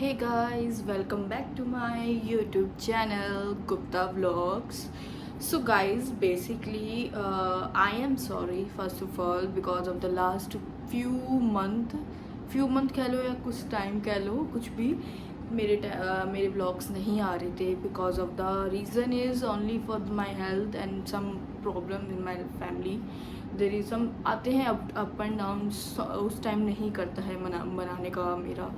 Hey guys, welcome back to my YouTube channel Gupta Vlogs. So guys, basically I am sorry first of all because of the last few month कह लो या कुछ time कह लो कुछ भी मेरे vlogs नहीं आ रहे थे because of the reason is only for my health and some problem in my family. There is some आते हैं अप एंड डाउन, उस टाइम नहीं करता है बनाने का मेरा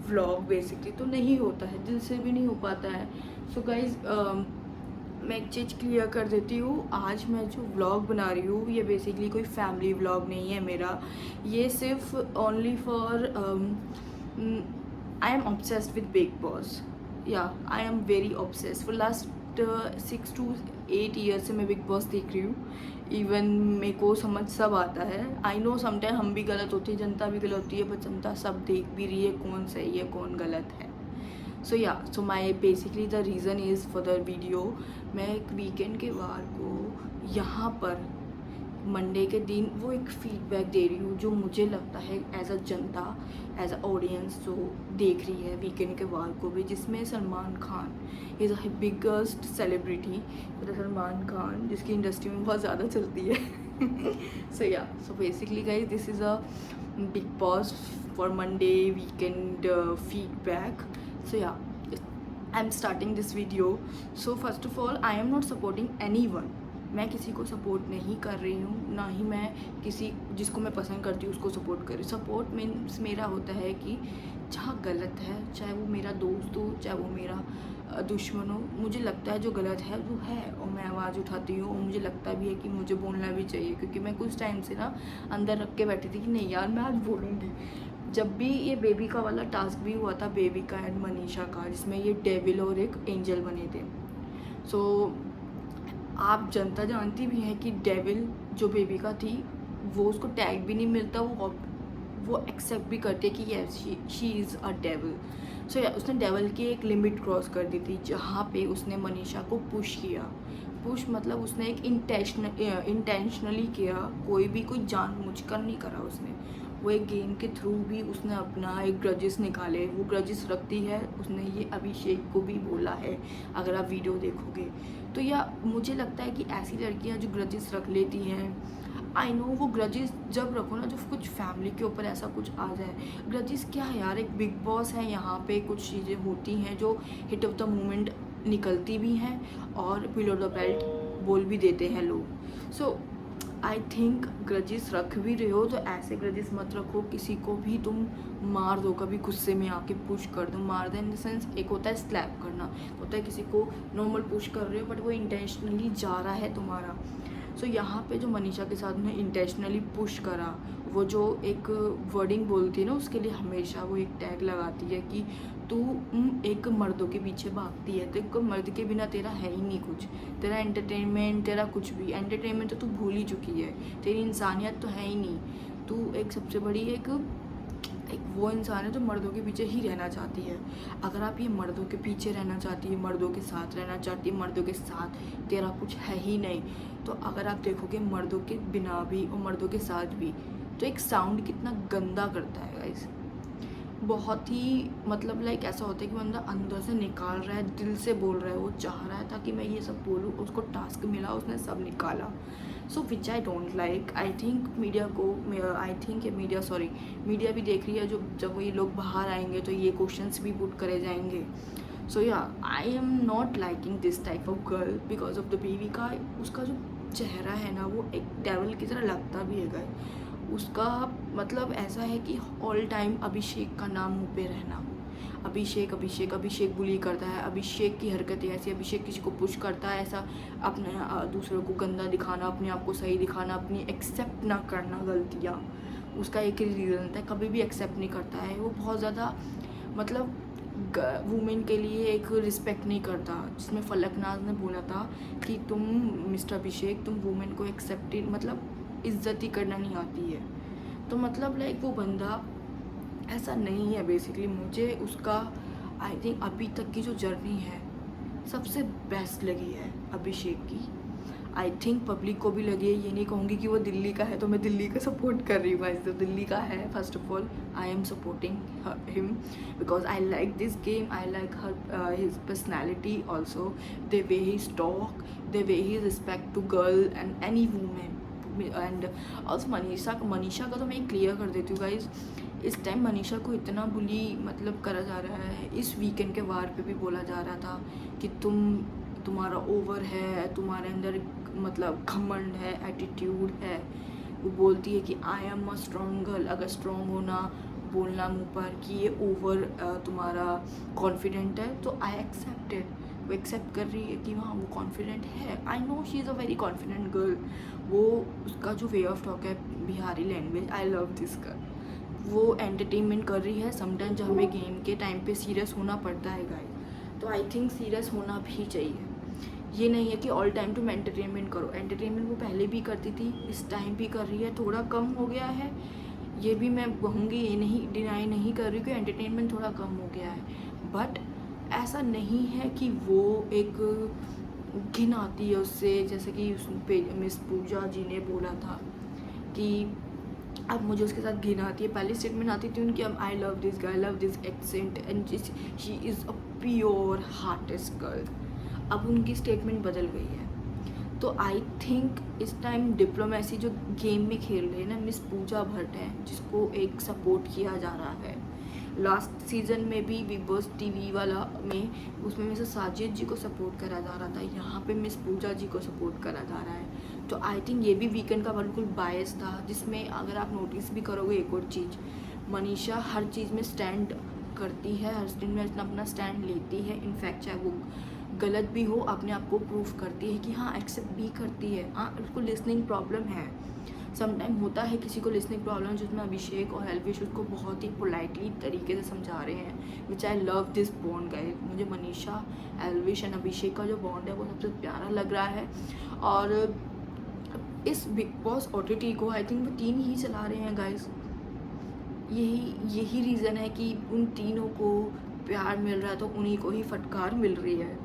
व्लॉग बेसिकली, तो नहीं होता है, दिल से भी नहीं हो पाता है। सो गाइज मैं एक चीज़ क्लियर कर देती हूँ, आज मैं जो व्लॉग बना रही हूँ ये बेसिकली कोई फैमिली व्लॉग नहीं है मेरा, ये सिर्फ only for I am obsessed with Bigg Boss. या I am very obsessed for last 6 to 8 year से मैं बिग बॉस देख रही हूँ। इवन मेरे को समझ सब आता है। आई नो समटाइम हम भी गलत होते हैं, जनता भी गलत होती है, बट जनता सब देख भी रही है कौन सही है कौन गलत है। So my basically the reason is for the video. मैं एक वीकेंड के वार को यहाँ पर मंडे के दिन वो एक फीडबैक दे रही हूँ जो मुझे लगता है as a Janata, as a audience जो देख रही है वीकेंड के वार को भी, जिसमें Salman Khan is a biggest celebrity. Salman Khan जिसकी इंडस्ट्री में बहुत ज़्यादा चलती है। So basically guys this is a big boss for Monday weekend feedback. I am starting this video. So first of all, I am not supporting anyone. मैं किसी को support नहीं कर रही हूँ, ना ही मैं किसी जिसको मैं पसंद करती हूँ उसको सपोर्ट कर रही हूँ। सपोर्ट मीन्स मेरा होता है कि जहाँ गलत है, चाहे वो मेरा दोस्त हो चाहे वो मेरा दुश्मन हो, मुझे लगता है जो गलत है वो है और मैं आवाज़ उठाती हूँ। और मुझे लगता भी है कि मुझे बोलना भी चाहिए, क्योंकि मैं कुछ टाइम से ना अंदर रख के बैठी थी कि नहीं यार मैं आज बोलूँगी। जब भी ये बेबी का वाला टास्क भी हुआ था, बेबी का एंड मनीषा का, जिसमें ये डेविल और एक एंजल बने थे। सो आप जनता जानती भी हैं कि डेविल जो बेबी का थी वो उसको टैग भी नहीं मिलता, वो एक्सेप्ट भी करते कि yes she is a devil. So उसने डेविल की एक लिमिट क्रॉस कर दी थी जहाँ पे उसने मनीषा को पुश किया। पुश मतलब उसने एक इंटेंशनली किया, कोई जानबूझकर नहीं करा उसने। वो एक गेम के थ्रू भी उसने अपना एक ग्रजेस निकाले, वो ग्रजेस रखती है। उसने ये अभिषेक को भी बोला है अगर आप वीडियो देखोगे तो। या मुझे लगता है कि ऐसी लड़कियां जो ग्रजेस रख लेती हैं, आई नो वो ग्रजेस जब रखो ना, जो कुछ फैमिली के ऊपर ऐसा कुछ आ जाए, ग्रजेस क्या है यार, एक बिग बॉस है, यहाँ पे कुछ चीज़ें होती हैं जो हिट ऑफ द मोमेंट निकलती भी हैं और बिलो द बेल्ट बोल भी देते हैं लोग। सो आई थिंक ग्रजेस रख भी रहे हो तो ऐसे ग्रजेस मत रखो, किसी को भी तुम मार दो, कभी गुस्से में आके पुश कर दो। मार दो इन द सेंस, एक होता है स्लैप करना, होता है किसी को नॉर्मल पुश कर रहे हो बट वो इंटेंशनली जा रहा है तुम्हारा। सो यहाँ पे जो मनीषा के साथ में इंटेंशनली पुश करा, वो जो एक वर्डिंग बोलती है ना, उसके लिए हमेशा वो एक टैग लगाती है कि तू एक मर्दों के पीछे भागती है, तो एक मर्द के बिना तेरा है ही नहीं कुछ, तेरा एंटरटेनमेंट, तेरा कुछ भी एंटरटेनमेंट तो तू भूल ही चुकी है, तेरी इंसानियत तो है ही नहीं। तू एक सबसे बड़ी एक वो इंसान है जो मर्दों के पीछे ही रहना चाहती है। अगर आप ये मर्दों के पीछे रहना चाहती है, मर्दों के साथ रहना चाहती है, मर्दों के साथ तेरा कुछ है ही नहीं, तो अगर आप देखोगे मर्दों के बिना भी और मर्दों के साथ भी, तो एक साउंड कितना गंदा करता है गाइस। बहुत ही मतलब लाइक ऐसा होता है कि बंदा अंदर से निकाल रहा है, दिल से बोल रहा है, वो चाह रहा था कि मैं ये सब बोलूँ, उसको टास्क मिला, उसने सब निकाला। So which I don't like. I think media भी देख रही है, जब ये लोग बाहर आएंगे तो ये क्वेश्चंस भी पुट करे जाएंगे। So I am not liking this type of girl because of the baby का। उसका जो चेहरा है ना वो एक डेविल की तरह लगता भी है। उसका मतलब ऐसा है कि ऑल टाइम अभिषेक का नाम मुँह पे रहना, अभिषेक अभिषेक अभिषेक बुली करता है, अभिषेक की हरकतें ऐसी, अभिषेक किसी को पुश करता है ऐसा, अपने दूसरों को गंदा दिखाना, अपने आप को सही दिखाना, अपनी एक्सेप्ट ना करना गलतियाँ, उसका एक ही रीज़न था, कभी भी एक्सेप्ट नहीं करता है वो। बहुत ज़्यादा मतलब वुमेन के लिए एक रिस्पेक्ट नहीं करता, जिसमें फलकनाज ने बोला था कि तुम मिस्टर अभिषेक तुम वुमेन को एक्सेप्ट मतलब इज्जत ही करना नहीं आती है। तो मतलब लाइक वो बंदा ऐसा नहीं है बेसिकली। मुझे उसका आई थिंक अभी तक की जो जर्नी है सबसे बेस्ट लगी है अभिषेक की। आई थिंक पब्लिक को भी लगे, ये नहीं कहूँगी कि वो दिल्ली का है तो मैं दिल्ली का सपोर्ट कर रही हूँ गाइस, तो दिल्ली का है first of all I am supporting him because I like this game, I like her his personality also, the way he talk, the way he respect to girl and any women and also Manisha का तो मैं clear कर देती हूँ guys, इस time Manisha को इतना बुली मतलब करा जा रहा है, इस वीकेंड के वार पे भी बोला जा रहा था कि तुम्हारा ओवर है, तुम्हारे अंदर मतलब घमंड है, एटीट्यूड है, वो बोलती है कि I am a strong girl, अगर स्ट्रॉन्ग होना बोलना मुँह पर कि ये ओवर तुम्हारा कॉन्फिडेंट है तो आई एक्सेप्टेड, वो एक्सेप्ट कर रही है कि हाँ वो कॉन्फिडेंट है, I know she is a very confident girl, वो उसका जो वे ऑफ टॉक है Bihari language, I love this girl, वो एंटरटेनमेंट कर रही है, समटाइम जब हमें गेम के टाइम पे सीरियस होना पड़ता है गाइस, तो आई थिंक सीरियस होना भी चाहिए, ये नहीं है कि ऑल टाइम तुम एंटरटेनमेंट करो, एंटरटेनमेंट वो पहले भी करती थी, इस टाइम भी कर रही है, थोड़ा कम हो गया है, ये भी मैं कहूँगी, ये नहीं डिनाई नहीं कर रही कि एंटरटेनमेंट थोड़ा कम हो गया है, बट ऐसा नहीं है कि वो एक घिन आती है उससे, जैसे कि उस पे मिस पूजा जी ने बोला था कि अब मुझे उसके साथ घिन आती है, पहली स्टेटमेंट आती थी उनकी, अब आई love this girl, I love this accent and she is a pure heartiest girl, अब उनकी स्टेटमेंट बदल गई है, तो आई थिंक इस टाइम डिप्लोमेसी जो गेम में खेल रहे हैं ना मिस पूजा भट्ट है, जिसको एक सपोर्ट किया जा रहा है, लास्ट सीज़न में भी बिग बॉस टीवी वाला में उसमें मिस साजिद जी को सपोर्ट करा जा रहा था, यहाँ पे मिस पूजा जी को सपोर्ट करा जा रहा है, तो आई थिंक ये भी वीकेंड का बिल्कुल बायस था, जिसमें अगर आप नोटिस भी करोगे एक और चीज़, मनीषा हर चीज़ में स्टैंड करती है, हर चीज़ में अपना स्टैंड लेती है, इनफैक्ट चाहे वो गलत भी हो अपने आप को प्रूव करती है कि हाँ एक्सेप्ट भी करती है, हाँ उसको लिसनिंग प्रॉब्लम है, समटाइम होता है किसी को लिसनिंग प्रॉब्लम, जिसमें अभिषेक और एल्विश उसको बहुत ही पोलाइटली तरीके से समझा रहे हैं, which I love this bond guys, मुझे मनीषा एल्विश एंड अभिषेक का जो बॉन्ड है वो सबसे प्यारा लग रहा है, और इस बिग बॉस OTT को आई थिंक वो 3 ही चला रहे हैं गाइस, यही रीज़न है कि उन तीनों को प्यार मिल रहा है तो उन्हीं को ही फटकार मिल रही है,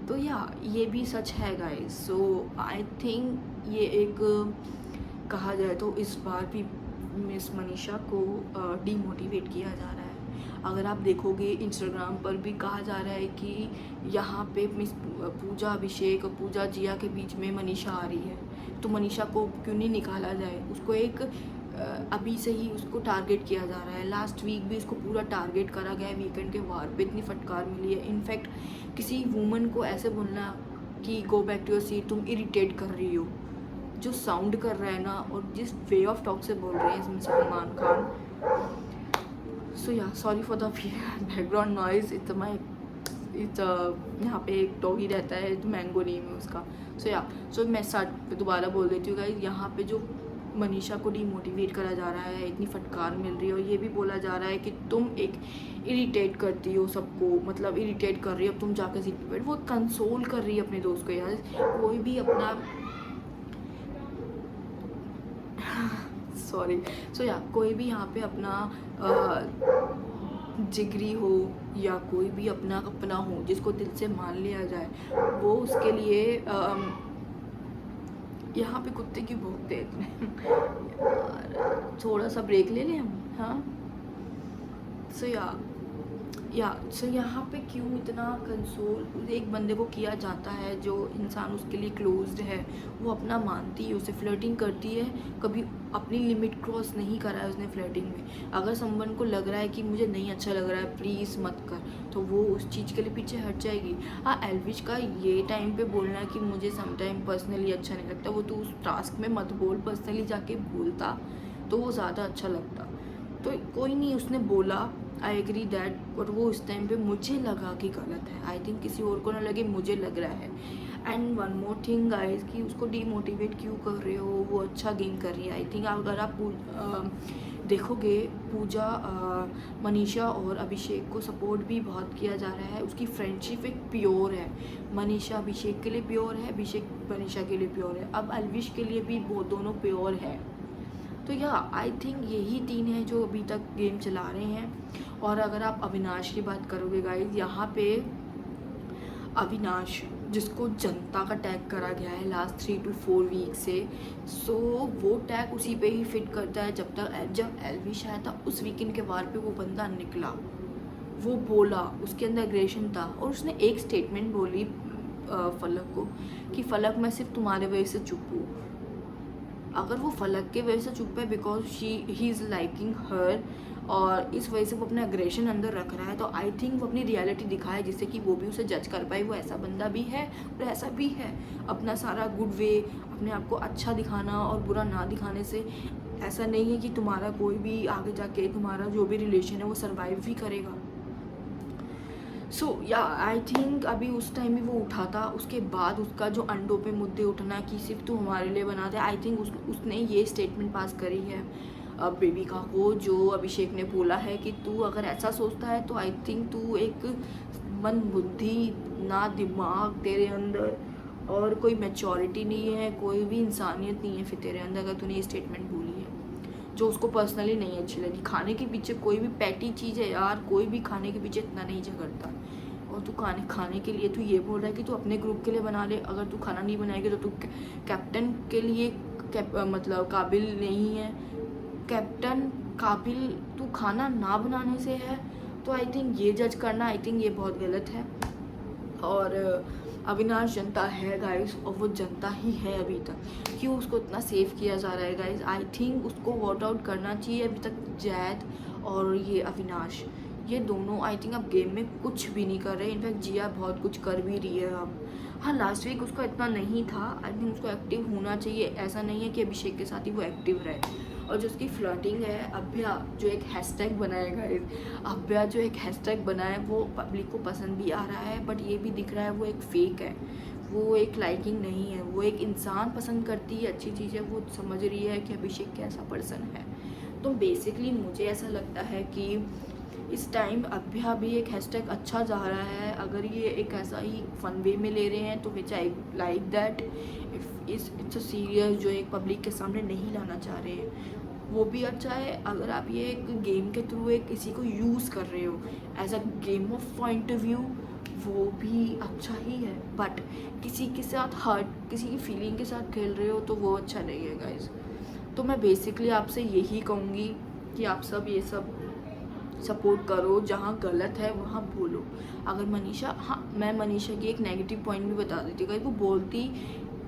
तो या ये भी सच है गाइस, सो आई थिंक ये एक कहा जाए तो इस बार भी मिस मनीषा को डीमोटिवेट किया जा रहा है, अगर आप देखोगे इंस्टाग्राम पर भी कहा जा रहा है कि यहाँ पे मिस पूजा अभिषेक और पूजा जिया के बीच में मनीषा आ रही है, तो मनीषा को क्यों नहीं निकाला जाए, उसको एक अभी से ही उसको टारगेट किया जा रहा है, लास्ट वीक भी उसको पूरा टारगेट करा गया है, वीकेंड के वार पे इतनी फटकार मिली है, इनफैक्ट किसी वूमन को ऐसे बोलना कि go back to your seat, तुम इरिटेट कर रही हो, जो साउंड कर रहा है ना और जिस वे ऑफ टॉक से बोल रहे हैं इसमें सलमान खान, सो या sorry for the background noise, it's यहाँ पे एक डॉगी रहता है तो मैंगो नेम है उसका, सो मैं स्टार्ट दोबारा बोल देती हूँ गाइस, यहाँ पे जो मनीषा को डीमोटिवेट करा जा रहा है, इतनी फटकार मिल रही है, और ये भी बोला जा रहा है कि तुम एक इरिटेट करती हो सबको, मतलब इरिटेट कर रही हो, अब तुम जाकर सीट पे बैठ, वो कंसोल कर रही है अपने दोस्त को, यार कोई भी अपना सॉरी, सो या कोई भी यहाँ पे अपना जिगरी हो या कोई भी अपना हो जिसको दिल से मान लिया जाए, वो उसके लिए यहाँ पे कुत्ते की भौंकते हैं यार, थोड़ा सा ब्रेक ले लें हम, हाँ, सो सो यहाँ पे क्यों इतना कंसोल एक बंदे को किया जाता है, जो इंसान उसके लिए क्लोज्ड है, वो अपना मानती है, उसे फ्लर्टिंग करती है, कभी अपनी लिमिट क्रॉस नहीं करा है उसने फ्लर्टिंग में, अगर समवन को लग रहा है कि मुझे नहीं अच्छा लग रहा है प्लीज़ मत कर, तो वो उस चीज़ के लिए पीछे हट जाएगी। हाँ, एल्विश का ये टाइम पे बोलना कि मुझे समटाइम पर्सनली अच्छा नहीं लगता, वो तो उस टास्क में मत बोल, पर्सनली जाके बोलता तो वो ज़्यादा अच्छा लगता, तो कोई नहीं, उसने बोला, आई एग्री दैट, बट वो उस टाइम पे मुझे लगा कि गलत है, आई थिंक किसी और को ना लगे, मुझे लग रहा है। And one more thing guys, कि उसको डीमोटिवेट क्यों कर रहे हो, वो अच्छा गेम कर रही है, आई थिंक अगर आप देखोगे पूजा मनीषा और अभिषेक को सपोर्ट भी बहुत किया जा रहा है, उसकी फ्रेंडशिप एक प्योर है, मनीषा अभिषेक के लिए प्योर है, अभिषेक मनीषा के लिए प्योर है, अब एल्विश के लिए भी वो दोनों प्योर है, तो या आई थिंक यही 3 हैं जो अभी तक गेम चला रहे हैं। और अगर आप अविनाश की बात करोगे गाइज, यहाँ पे अविनाश, जिसको जनता का टैग करा गया है लास्ट 3 to 4 वीक से, सो वो टैग उसी पे ही फिट करता है। जब एल्विश आया था उस वीकेंड के वार पे वो बंदा निकला, वो बोला, उसके अंदर एग्रेशन था, और उसने एक स्टेटमेंट बोली फलक को कि फलक मैं सिर्फ तुम्हारे वजह से चुप हूँ। अगर वो फलक के वजह से चुप है बिकॉज ही इज़ लाइकिंग हर, और इस वजह से वो अपना एग्रेशन अंदर रख रहा है, तो आई थिंक वो अपनी रियलिटी दिखाए जिससे कि वो भी उसे जज कर पाए, वो ऐसा बंदा भी है और ऐसा भी है। अपना सारा गुड वे, अपने आप को अच्छा दिखाना और बुरा ना दिखाने से ऐसा नहीं है कि तुम्हारा कोई भी आगे जाके तुम्हारा जो भी रिलेशन है वो सर्वाइव भी करेगा। सो या आई थिंक अभी उस टाइम भी वो उठा था, उसके बाद उसका जो अंडों पे मुद्दे उठना कि सिर्फ तू हमारे लिए बना दे, आई थिंक उसने ये स्टेटमेंट पास करी है बेबिका को, जो अभिषेक ने बोला है कि तू अगर ऐसा सोचता है तो आई थिंक तू एक मन बुद्धि ना दिमाग तेरे अंदर और कोई मैच्योरिटी नहीं है, कोई भी इंसानियत नहीं है फिर तेरे अंदर, अगर तूने ये स्टेटमेंट बोली है जो उसको पर्सनली नहीं अच्छी लगी। खाने के पीछे कोई भी पैटी चीज़ है यार, कोई भी खाने के पीछे इतना नहीं झगड़ता, और तू खाने के लिए तू ये बोल रहा है कि तू अपने ग्रुप के लिए बना ले, अगर तू खाना नहीं बनाएगी तो तू कैप्टन के लिए मतलब काबिल नहीं है, कैप्टन काबिल तू खाना ना बनाने से है, तो आई थिंक ये जज करना आई थिंक ये बहुत गलत है। और अविनाश जनता है गाइस, और वो जनता ही है अभी तक, क्यों उसको इतना सेव किया जा रहा है गाइस, आई थिंक उसको वॉट आउट करना चाहिए अभी तक। जैद और ये अविनाश, ये दोनों आई थिंक अब गेम में कुछ भी नहीं कर रहे, इनफैक्ट जिया बहुत कुछ कर भी रही है अब। हाँ लास्ट वीक उसका इतना नहीं था, आई थिंक उसको एक्टिव होना चाहिए, ऐसा नहीं है कि अभिषेक के साथ ही वो एक्टिव रहे। और जो उसकी फ्लर्टिंग है, अभ्या जो एक हैशटैग बनाएगा, अभ्या जो एक हैशटैग बनाए वो पब्लिक को पसंद भी आ रहा है, बट ये भी दिख रहा है वो एक फेक है, वो एक लाइकिंग नहीं है, वो एक इंसान पसंद करती है अच्छी चीज़ें, वो समझ रही है कि अभिषेक कैसा पर्सन है। तो बेसिकली मुझे ऐसा लगता है कि इस टाइम अभ्या भी एक हैशटैग अच्छा जा रहा है, अगर ये एक ऐसा ही फन वे में ले रहे हैं तो which I like that. It's a serious जो एक पब्लिक के सामने नहीं लाना चाह रहे हैं, वो भी अच्छा है। अगर आप ये एक गेम के थ्रू एक किसी को यूज़ कर रहे हो as a game of point of view, वो भी अच्छा ही है, बट किसी के साथ हर्ट, किसी की फीलिंग के साथ खेल रहे हो तो वो अच्छा नहीं है गाइज। तो मैं बेसिकली आपसे यही कहूँगी कि आप सब ये सब सपोर्ट करो, जहाँ गलत है वहाँ बोलो। अगर मनीषा, हाँ मैं मनीषा की एक नेगेटिव पॉइंट भी बता देती हूँ, वो बोलती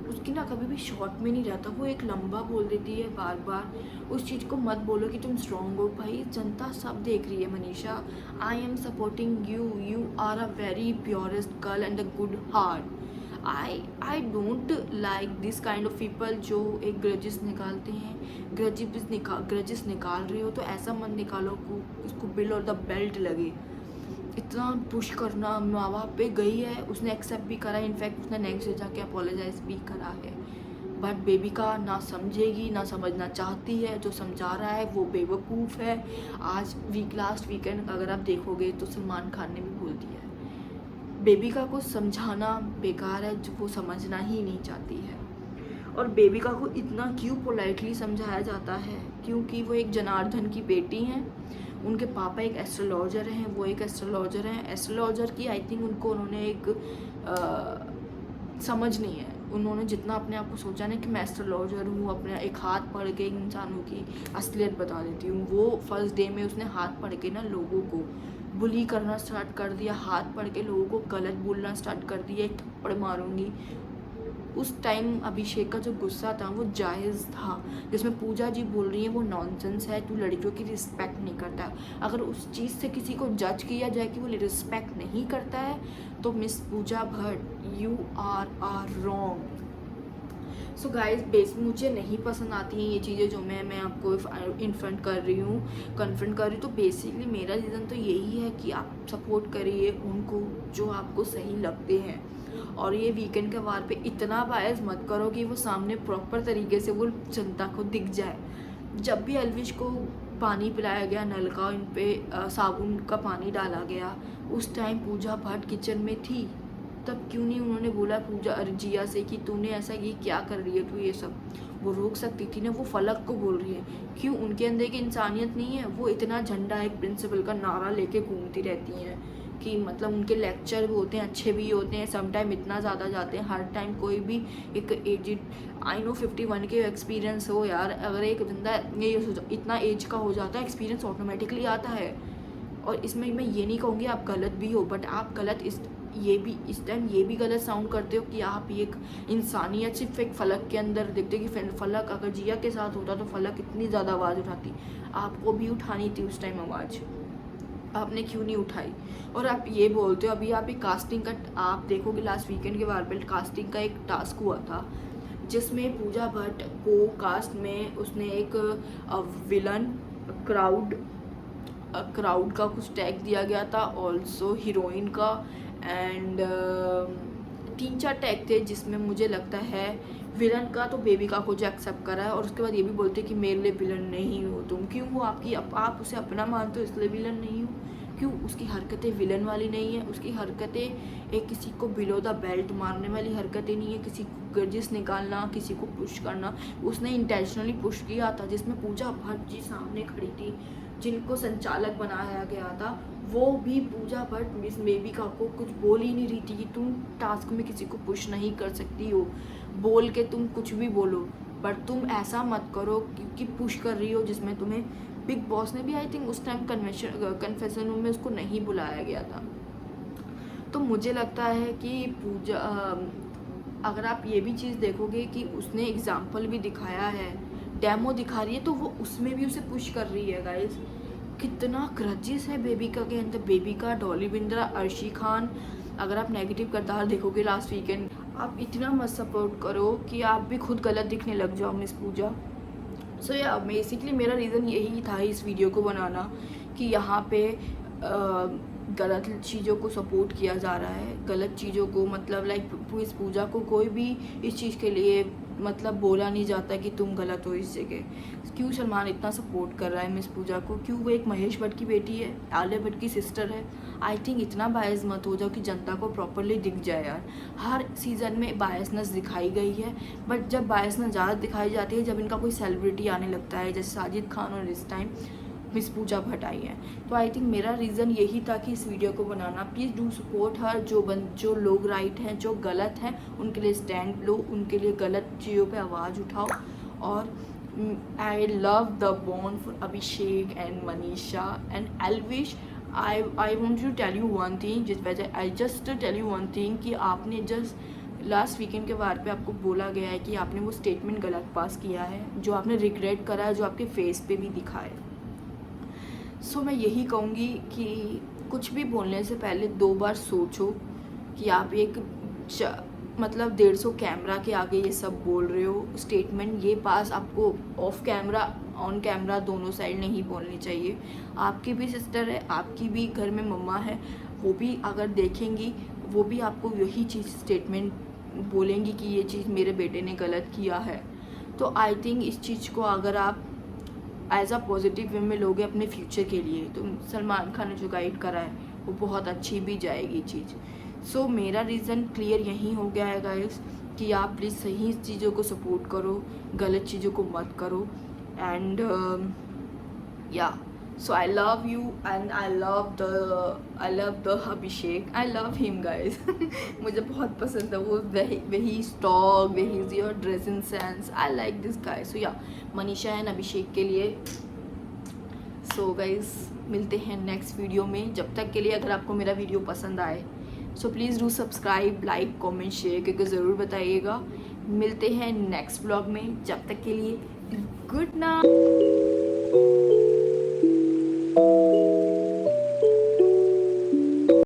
उसकी ना कभी भी शॉर्ट में नहीं रहता, वो एक लंबा बोल देती है बार बार, उस चीज़ को मत बोलो कि तुम स्ट्रॉन्ग हो। भाई जनता सब देख रही है Manisha, I am supporting you, you are a very purest girl and a good heart. I don't like this kind of people जो एक ग्रजेस निकालते हैं। ग्रजेस निकाल रहे हो तो ऐसा मत निकालो को उसको बिल और द बेल्ट लगे। इतना पुश करना, माँ बाप पे गई है, उसने एक्सेप्ट भी करा, इनफैक्ट उसने नेक्स्ट डे जाके अपोलोजाइज भी करा है, बट बेबिका ना समझेगी, ना समझना चाहती है, जो समझा रहा है वो बेवकूफ़ है। आज लास्ट वीकेंड अगर आप देखोगे तो सलमान खान ने भी बोल दिया है, बेबिका को समझाना बेकार है, जो वो समझना ही नहीं चाहती है। और बेबिका को इतना क्यों पोलाइटली समझाया जाता है, क्योंकि वो एक जनार्दन की बेटी हैं, उनके पापा एक एस्ट्रोलॉजर हैं, वो एक एस्ट्रोलॉजर हैं। एस्ट्रोलॉजर की आई थिंक उन्होंने एक समझ नहीं है, उन्होंने जितना अपने आप को सोचा ना कि मैं एस्ट्रोलॉजर हूँ, अपने एक हाथ पढ़ के इंसानों की असलियत बता देती हूँ। वो फर्स्ट डे में उसने हाथ पढ़ के ना लोगों को बुली करना स्टार्ट कर दिया, हाथ पढ़ के लोगों को गलत बोलना स्टार्ट कर दिया, एक थप्पड़ मारूंगी। उस टाइम अभिषेक का जो गुस्सा था वो जायज़ था, जिसमें पूजा जी बोल रही हैं वो नॉनसेंस है, तू लड़कियों की रिस्पेक्ट नहीं करता। अगर उस चीज़ से किसी को जज किया जाए कि वो रिस्पेक्ट नहीं करता है तो miss Pooja Bhatt you are wrong. So guys मुझे नहीं पसंद आती हैं ये चीज़ें जो मैं आपको इन्फ्रंट कर रही हूँ, कन्फ्रंट कर रही हूँ। तो बेसिकली मेरा रीज़न तो यही है कि आप सपोर्ट करिए उनको जो आपको सही लगते हैं, और ये वीकेंड के वार पे इतना बायस मत करो कि वो सामने प्रॉपर तरीके से वो जनता को दिख जाए। जब भी एल्विश को पानी पिलाया गया नल का, इन पे साबुन का पानी डाला गया, उस टाइम पूजा भट्ट किचन में थी, तब क्यों नहीं उन्होंने बोला पूजा जिया से कि तूने ऐसा ये क्या कर रही है, तू ये सब वो रोक सकती थी ना। वो फलक को बोल रही है, क्यों उनके अंदर की इंसानियत नहीं है, वो इतना झंडा एक प्रिंसिपल का नारा लेके घूमती रहती हैं कि मतलब उनके लेक्चर भी होते हैं, अच्छे भी होते हैं, समटाइम इतना ज़्यादा जाते हैं, हर टाइम कोई भी एक एजिड, आई नो 51 के एक्सपीरियंस हो यार, अगर एक बंदा ये इतना एज का हो जाता है एक्सपीरियंस ऑटोमेटिकली आता है। और इसमें मैं ये नहीं कहूँगी आप गलत भी हो, बट आप गलत इस टाइम ये भी गलत साउंड करते हो कि आप एक इंसानियत सिर्फ एक फ़लक के अंदर देखते हो कि फ़लक अगर जिया के साथ होता तो फ़लक इतनी ज़्यादा आवाज़ उठाती, आपको भी उठानी थी उस टाइम आवाज़, आपने क्यों नहीं उठाई। और आप ये बोलते हो, अभी आप एक कास्टिंग का, आप देखोगे लास्ट वीकेंड के बार पर कास्टिंग का एक टास्क हुआ था जिसमें पूजा भट्ट को कास्ट में उसने एक विलन क्राउड का कुछ टैग दिया गया था, ऑल्सो हीरोइन का, एंड 3-4 टैग थे जिसमें मुझे लगता है विलन का तो बेबिका को जो एक्सेप्ट करा है, और उसके बाद ये भी बोलते कि मेरे लिए विलन नहीं हो तुम, क्यों वो आप उसे अपना मानते हो इसलिए विलन नहीं हो, क्यों उसकी हरकतें विलन वाली नहीं है, उसकी हरकतें एक किसी को बिलो द बेल्ट मारने वाली हरकतें नहीं है, किसी को गर्जिस निकालना, किसी को पुश करना, उसने इंटेंशनली पुश किया था, जिसमें पूजा भट्ट जी सामने खड़ी थी, जिनको संचालक बनाया गया था, वो भी पूजा भट्ट मिस बेबिका को कुछ बोल ही नहीं रही थी कि तुम टास्क में किसी को पुश नहीं कर सकती हो, बोल के तुम कुछ भी बोलो, पर तुम ऐसा मत करो क्योंकि पुश कर रही हो, जिसमें तुम्हें बिग बॉस ने भी आई थिंक उस टाइम कन्फेशन रूम में उसको नहीं बुलाया गया था। तो मुझे लगता है कि पूजा अगर आप ये भी चीज़ देखोगे कि उसने एग्जाम्पल भी दिखाया है, डेमो दिखा रही है, तो वो उसमें भी उसे पुश कर रही है गाइस। कितना ग्रजेस है बेबिका के अंदर, बेबिका, डॉली बिंद्रा, अर्शी खान। अगर आप नेगेटिव किरदार देखोगे लास्ट वीकेंड, आप इतना मत सपोर्ट करो कि आप भी खुद गलत दिखने लग जाओ मिस पूजा। सो या बेसिकली मेरा रीज़न यही था इस वीडियो को बनाना कि यहाँ पे गलत चीज़ों को सपोर्ट किया जा रहा है, गलत चीज़ों को, मतलब लाइक इस पूजा को कोई भी इस चीज़ के लिए मतलब बोला नहीं जाता कि तुम गलत हो इस जगह। क्यों सलमान इतना सपोर्ट कर रहा है मिस पूजा को, क्यों वो एक महेश भट्ट की बेटी है, आलिया भट्ट की सिस्टर है। आई थिंक इतना बायस मत हो जाओ कि जनता को प्रॉपरली दिख जाए यार। हर सीज़न में बायसनेस दिखाई गई है, बट जब बायसनेस ज़्यादा दिखाई जाती है जब इनका कोई सेलिब्रिटी आने लगता है, जैसे साजिद खान और इस टाइम मिस पूजा भट्ट आई है। तो आई थिंक मेरा रीज़न यही था कि इस वीडियो को बनाना। प्लीज़ डू सपोर्ट हर, जो लोग राइट हैं, जो गलत हैं उनके लिए स्टैंड लो, उनके लिए गलत चीज़ों पे आवाज़ उठाओ। और I love the bond for Abhishek and Manisha and Elvish. I want to tell you one thing, जिस वजह I just tell you one thing कि आपने जस्ट लास्ट वीकेंड के बारे पे आपको बोला गया है कि आपने वो स्टेटमेंट गलत पास किया है, जो आपने रिग्रेट करा है, जो आपके फेस पे भी दिखा है। सो मैं यही कहूँगी कि कुछ भी बोलने से पहले 2 बार सोचो कि आप एक मतलब 150 कैमरा के आगे ये सब बोल रहे हो। स्टेटमेंट ये पास आपको ऑफ कैमरा ऑन कैमरा दोनों साइड नहीं बोलनी चाहिए। आपकी भी सिस्टर है, आपकी भी घर में मम्मा है, वो भी अगर देखेंगी वो भी आपको यही चीज़ स्टेटमेंट बोलेंगी कि ये चीज़ मेरे बेटे ने गलत किया है। तो आई थिंक इस चीज़ को अगर आप एज अ पॉजिटिव वे में लोगे अपने फ्यूचर के लिए, तो सलमान खान ने जो गाइड करा है वो बहुत अच्छी भी जाएगी चीज़। सो मेरा रीज़न क्लियर यही हो गया है गाइस कि आप प्लीज़ सही चीज़ों को सपोर्ट करो, गलत चीज़ों को मत करो। एंड या so I love you and I love the Abhishek, I love him guys. मुझे बहुत पसंद है वो, वही स्टॉक, वही your dressing sense, I like this guys. So या मनीषा एंड अभिषेक के लिए। सो गाइस मिलते हैं नेक्स्ट वीडियो में। जब तक के लिए अगर आपको मेरा वीडियो पसंद आए so please do subscribe, like, comment, share करके ज़रूर बताइएगा। मिलते हैं नेक्स्ट ब्लॉग में, जब तक के लिए गुड नाइट।